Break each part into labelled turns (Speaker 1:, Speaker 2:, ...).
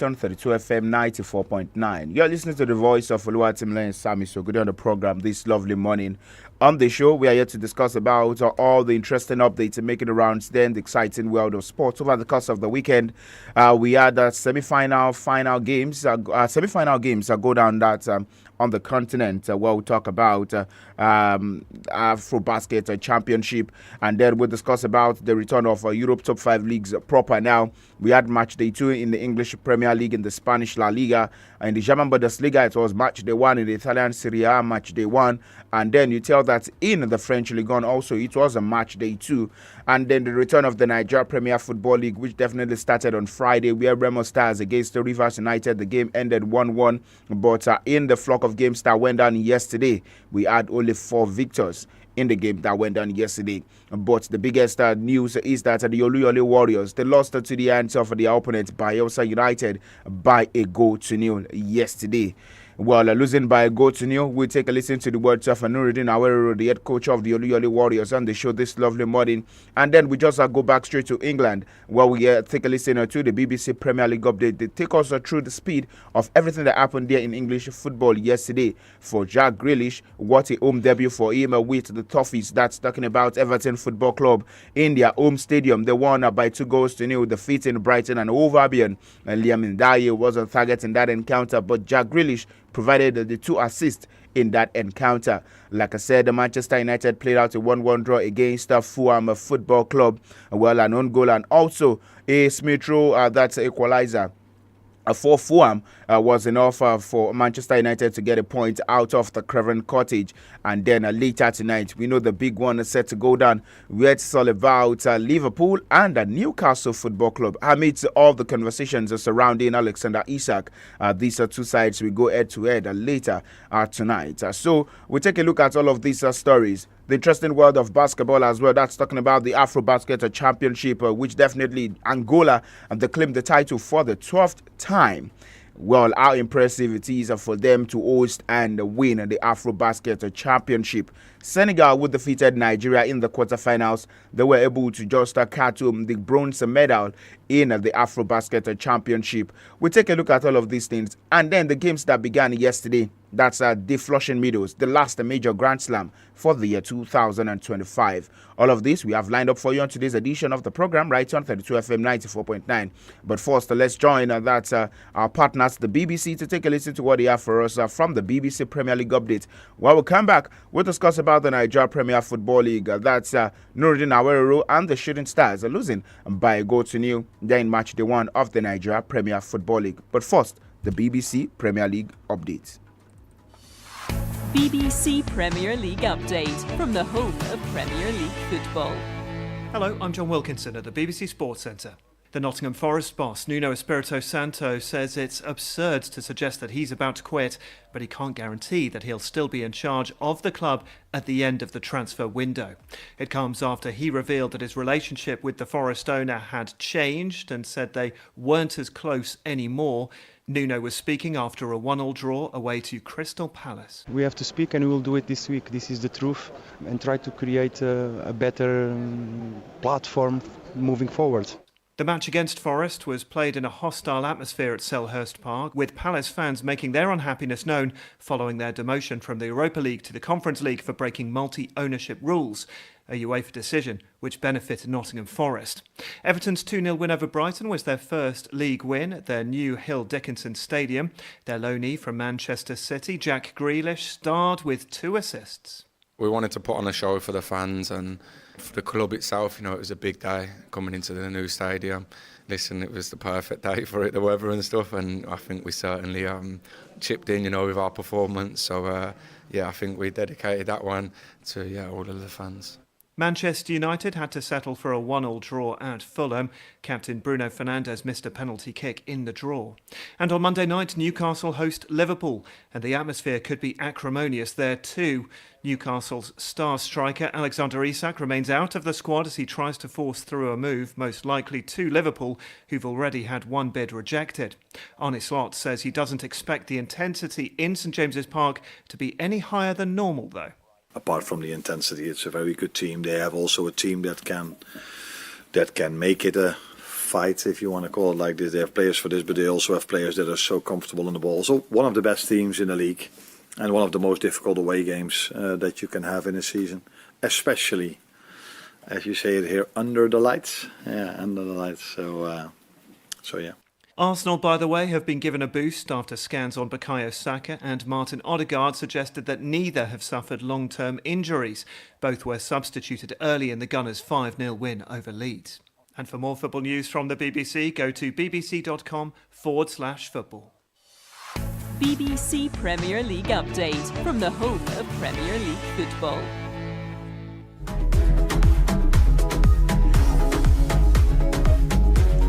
Speaker 1: On 32 FM 94.9. You're listening to the voice of Oluwatimileyin and SAMIES. So good on the program this lovely morning. On the show, we are here to discuss about all the interesting updates making the rounds then the exciting world of sports. Over the course of the weekend, we had semi-final games go down that on the continent where we'll talk about Afro-Basket Championship, and then we'll discuss about the return of Europe Top 5 leagues proper now. We had match day 2 in the English Premier League, in the Spanish La Liga, in the German Bundesliga it was match day 1, in the Italian Serie A match day 1, and then you tell that in the French Ligue 1 also it was a match day 2, and then the return of the Nigeria Premier Football League, which definitely started on Friday, where Remo Stars against the Rivers United, the game ended 1-1, but in the flock of games that went down yesterday, we had only 4 victors in the game that went down yesterday. But the biggest news is that the Oluyole Warriors, they lost to the hands of their opponent Bayelsa United by a goal to nil yesterday. Well, losing by a goal to nil, we'll take a listen to the words of Nuruddin Awerero, the head coach of the Oluyole Warriors, on the show this lovely morning. And then we just go back straight to England, where we take a listen to the BBC Premier League update. They take us through the speed of everything that happened there in English football yesterday. For Jack Grealish, what a home debut for him with the Toffees. That's talking about Everton Football Club in their home stadium. They won by 2 goals to nil, defeating Brighton and Hove Albion. And Liam Ndiaye was on target in that encounter, but Jack Grealish provided the 2 assists in that encounter. Like I said, the Manchester United played out a 1-1 draw against Fulham Football Club. Well, an own goal and also a Smith Rowe, that's equalizer for Fulham was enough for Manchester United to get a point out of the Craven Cottage. And then later tonight, we know the big one is set to go down, where it's all about Liverpool and Newcastle Football Club. Amidst all the conversations surrounding Alexander Isak, these 2 sides will go head-to-head later tonight. So we'll take a look at all of these stories. The interesting world of basketball as well. That's talking about the Afro-Basket Championship, which definitely Angola they claimed the title for the 12th time. Well, how impressive it is for them to host and win the Afro-Basket Championship. Senegal, who defeated Nigeria in the quarterfinals, they were able to just catch home the bronze medal in the Afro-Basket Championship. We'll take a look at all of these things. And then the games that began yesterday, that's the Flushing Meadows, the last major Grand Slam for the year 2025. All of this we have lined up for you on today's edition of the program, right on 32 FM 94.9. But first, let's join our partners, the BBC, to take a listen to what they have for us from the BBC Premier League update. While we come back, we'll discuss about the Nigeria Premier Football League. That's Nuruddin Awerero and the Shooting Stars are losing by a goal to nil. They're in match day 1 of the Nigeria Premier Football League. But first, the BBC Premier League update.
Speaker 2: BBC Premier League update from the home of Premier League football.
Speaker 3: Hello, I'm John Wilkinson at the BBC Sports Centre. The Nottingham Forest boss, Nuno Espirito Santo, says it's absurd to suggest that he's about to quit, but he can't guarantee that he'll still be in charge of the club at the end of the transfer window. It comes after he revealed that his relationship with the Forest owner had changed and said they weren't as close anymore. Nuno was speaking after a 1-1 draw away to Crystal Palace.
Speaker 4: We have to speak and we will do it this week. This is the truth, and try to create a better platform moving forward.
Speaker 3: The match against Forest was played in a hostile atmosphere at Selhurst Park, with Palace fans making their unhappiness known following their demotion from the Europa League to the Conference League for breaking multi-ownership rules, a UEFA decision which benefited Nottingham Forest. Everton's 2-0 win over Brighton was their first league win at their new Hill Dickinson Stadium. Their loanee from Manchester City, Jack Grealish, starred with 2 assists.
Speaker 5: We wanted to put on a show for the fans and for the club itself. You know, it was a big day coming into the new stadium. Listen, it was the perfect day for it, the weather and stuff, and I think we certainly chipped in, you know, with our performance. So, I think we dedicated that one to all of the fans.
Speaker 3: Manchester United had to settle for a 1-1 draw at Fulham. Captain Bruno Fernandes missed a penalty kick in the draw. And on Monday night, Newcastle host Liverpool, and the atmosphere could be acrimonious there too. Newcastle's star striker Alexander Isak remains out of the squad as he tries to force through a move, most likely to Liverpool, who've already had 1 bid rejected. Arne Slot says he doesn't expect the intensity in St James's Park to be any higher than normal, though.
Speaker 6: Apart from the intensity, it's a very good team. They have also a team that can make it a fight, if you want to call it like this. They have players for this, but they also have players that are so comfortable on the ball. So one of the best teams in the league, and one of the most difficult away games that you can have in a season, especially, as you say it here, under the lights. Yeah, under the lights. So yeah.
Speaker 3: Arsenal, by the way, have been given a boost after scans on Bukayo Saka and Martin Odegaard suggested that neither have suffered long-term injuries. Both were substituted early in the Gunners' 5-0 win over Leeds. And for more football news from the BBC, go to bbc.com/football.
Speaker 2: BBC Premier League update from the home of Premier League football.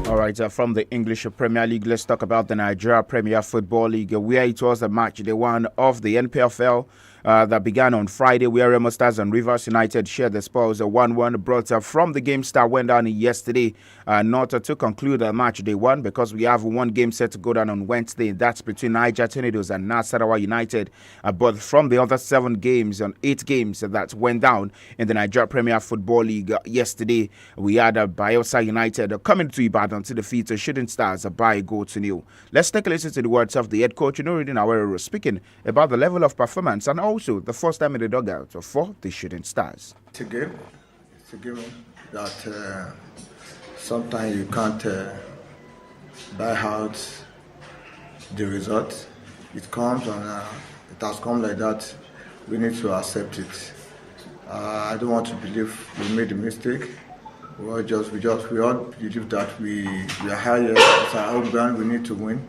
Speaker 1: All right, from the English Premier League, let's talk about the Nigeria Premier Football League, where it was the match day one of the NPFL that began on Friday, where Remo Stars and Rivers United shared the spoils 1-1, brought from the games that went down yesterday, not to conclude the match day one, because we have one game set to go down on Wednesday. That's between Niger Tornadoes and Nasarawa United. But from the other 8 games that went down in the Nigeria Premier Football League yesterday, we had Bayelsa United coming to Ibadan to defeat the Shooting Stars by a goal to nil. Let's take a listen to the words of the head coach, Nuruddin Awero, speaking about the level of performance and also the first time in the dugout for the Shooting Stars.
Speaker 7: It's a game that sometimes you can't buy out the result. It comes and it has come like that. We need to accept it. I don't want to believe we made a mistake. We all believe that we are higher. It's our home ground. We need to win.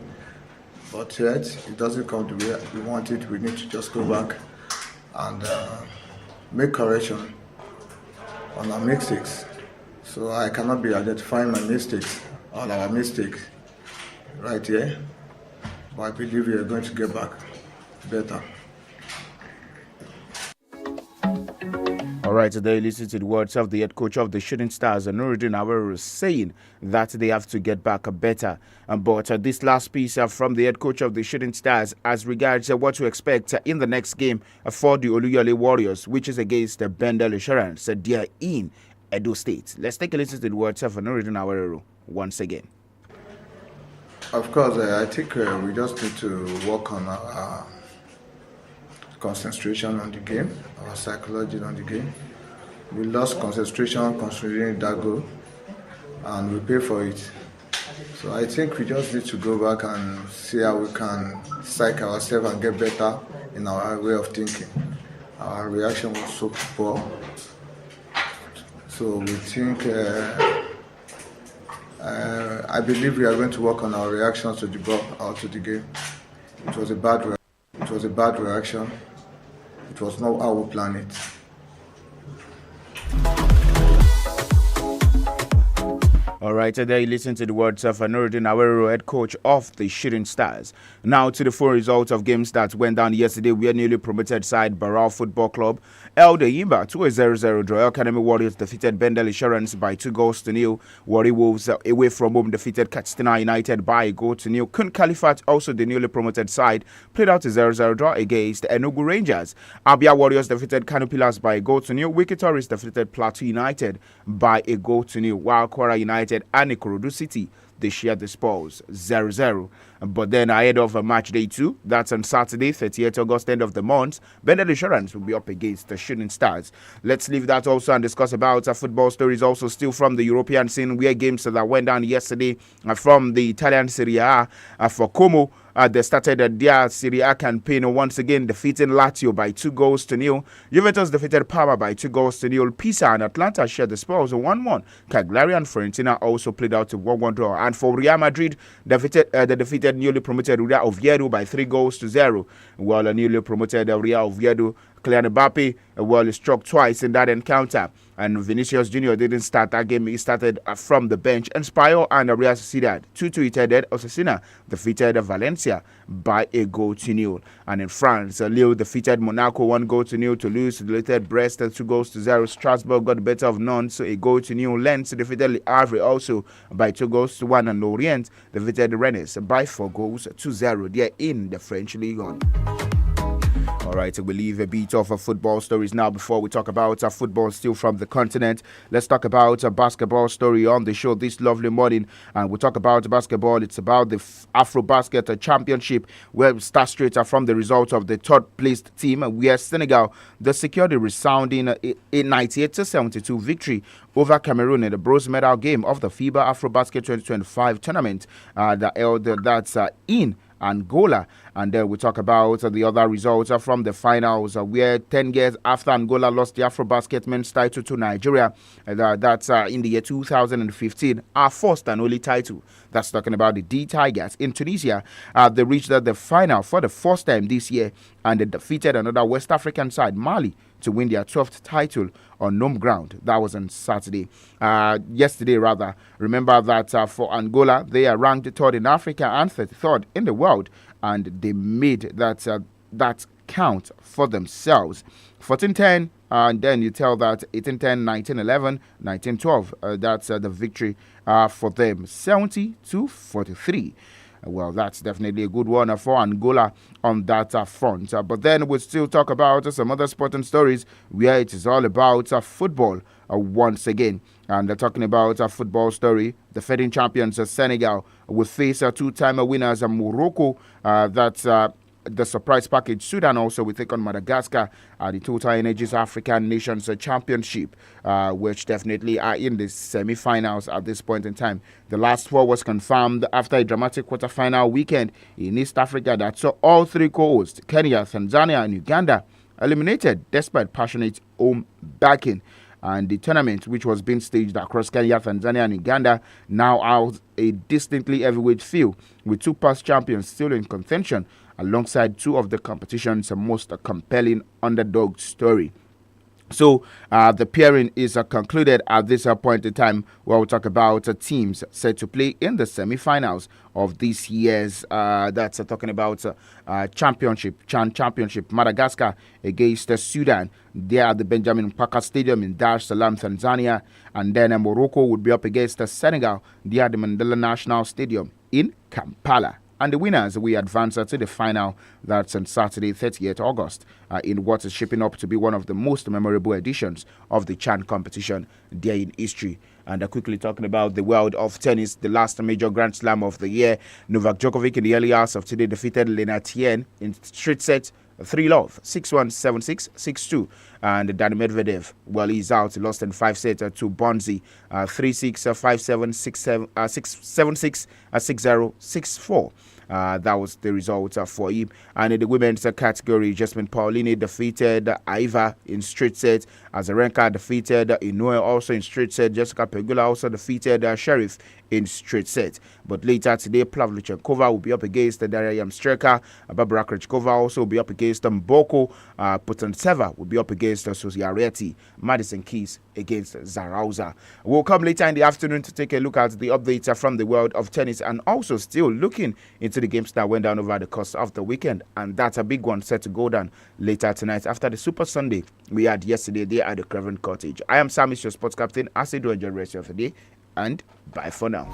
Speaker 7: But yet, it doesn't come the way we want it. We need to just go back and make correction on our mistakes. So I cannot be identifying my mistakes or our mistakes right here. But I believe we are going to get back better.
Speaker 1: All right, today listen to the words of the head coach of the Shooting Stars, Nuruddin Awero, saying that they have to get back better. But this last piece from the head coach of the Shooting Stars as regards what to expect in the next game for the Oluyole Warriors, which is against the Bendel Insurance. They are in Edo State. Let's take a listen to the words of Nuruddin Awero once again.
Speaker 7: Of course, I think we just need to work on our concentration on the game, our psychology on the game. We lost concentration considering that goal, and we pay for it. So I think we just need to go back and see how we can psych ourselves and get better in our way of thinking. Our reaction was so poor. So we think, I believe we are going to work on our reactions to the ball or to the game. It was a bad reaction. It was not how we planned it.
Speaker 1: All right, there you listen to the words of Nuruddin Awero, head coach of the Shooting Stars. Now to the full results of games that went down yesterday. We are newly promoted side Barao Football Club held the Yimba to a 0-0 draw. Academy Warriors defeated Bendel Insurance by 2-0. Warri Wolves away from home defeated Katsina United by a goal to nil. Kun Khalifat, also the newly promoted side, played out a 0-0 draw against Enugu Rangers. Abia Warriors defeated Kano Pillars by a goal to nil. Wiki Tourists defeated Plateau United by a goal to nil. While Kwara United and Ikorodu City, they shared the spoils 0-0. But then ahead of match day 2, that's on Saturday, 30th August, end of the month, Bendel Insurance will be up against the Shooting Stars. Let's leave that also and discuss about football stories also still from the European scene, where games that went down yesterday from the Italian Serie A for Como. They started their Serie A campaign once again, defeating Lazio by 2-0. Juventus defeated Parma by 2-0. Pisa and Atlanta shared the spoils 1-1. Cagliari and Fiorentina also played out a 1-1 draw. And for Real Madrid, they defeated newly promoted Real Oviedo by 3-0. While the newly promoted Real Oviedo, Kylian Mbappe struck twice in that encounter. And Vinicius Jr. didn't start that game. He started from the bench. And Espanyol and Real Sociedad 2-2 headed. Osasuna defeated Valencia by a goal to nil. And in France, Lille defeated Monaco 1-0. Toulouse defeated Brest 2-0. Strasbourg got the better of Nantes, so a goal to nil. Lens defeated Le Havre also by 2-1. And Lorient defeated Rennes by 4-0. They are in the French League 1. All right, so we'll leave a bit of football stories now before we talk about football still from the continent. Let's talk about a basketball story on the show this lovely morning. And we'll talk about basketball. It's about the Afro-Basket Championship, where we start straight from the result of the third-placed team, where Senegal, they secured a resounding 98-72 victory over Cameroon in the bronze medal game of the FIBA Afro-Basket 2025 tournament that's in Angola. And then we talk about the other results from the finals, where 10 years after Angola lost the Afro-Basket men's title to Nigeria, that's in the year 2015, our first and only title. That's talking about the D-Tigers in Tunisia. They reached the final for the first time this year, and they defeated another West African side, Mali, to win their 12th title on home ground. That was on yesterday rather. Remember that for Angola, they are ranked 3rd in Africa and 33rd in the world, and they made that count for themselves. 14-10, and then you tell that 18-10, 19-11, 19-12. That's the victory for them, 70-43. Well, that's definitely a good one for Angola on that front. But then we'll still talk about some other sporting stories where it is all about football once again. And they're talking about a football story. The defending champions Senegal will face two-time winners Morocco. That's the surprise package. Sudan also will take on Madagascar at the Total Energies African Nations Championship, which definitely are in the semi-finals at this point in time. The last four was confirmed after a dramatic quarter-final weekend in East Africa that saw all three co-hosts, Kenya, Tanzania, and Uganda, eliminated despite passionate home backing. And the tournament, which was being staged across Kenya, Tanzania, and Uganda, now has a distinctly heavyweight feel, with two past champions still in contention, alongside two of the competition's most compelling underdog story. So the pairing is concluded at this point in time, where we'll talk about teams set to play in the semi-finals of this year's, that's talking about championship, Madagascar against Sudan. They are at the Benjamin Mkapa Stadium in Dar es Salaam, Tanzania. And then Morocco would be up against Senegal. They are at the Mandela National Stadium in Kampala. And the winners will advance to the final. That's on Saturday, 30th August, in what is shaping up to be one of the most memorable editions of the CHAN competition there in history. And quickly talking about the world of tennis, the last major Grand Slam of the year, Novak Djokovic in the early hours of today defeated Lena Tien in straight sets 3-love, 6-1, 7-6, 6-2. And Dani Medvedev, well, he's out. He lost in 5 sets to Bonzi, 3-6, 5-7, 6-7, 6-6, 6-0, 6-4. That was the result for him. And in the women's category, Jasmine Paolini defeated Iva in straight sets. Azarenka defeated Inoue also in straight set. Jessica Pegula also defeated Sheriff in straight set. But later today, Pavlyuchenkova will be up against Daria Yamstreka. Barbara Krejcikova also will be up against Mboko. Putintseva will be up against Sosiareti. Madison Keys against Zarauza. We'll come later in the afternoon to take a look at the updates from the world of tennis, and also still looking into the games that went down over the course of the weekend. And that's a big one set to go down later tonight after the Super Sunday we had yesterday there at the Craven Cottage. I am SAMIES, your sports captain. I say do enjoy the rest of the day, and bye for now.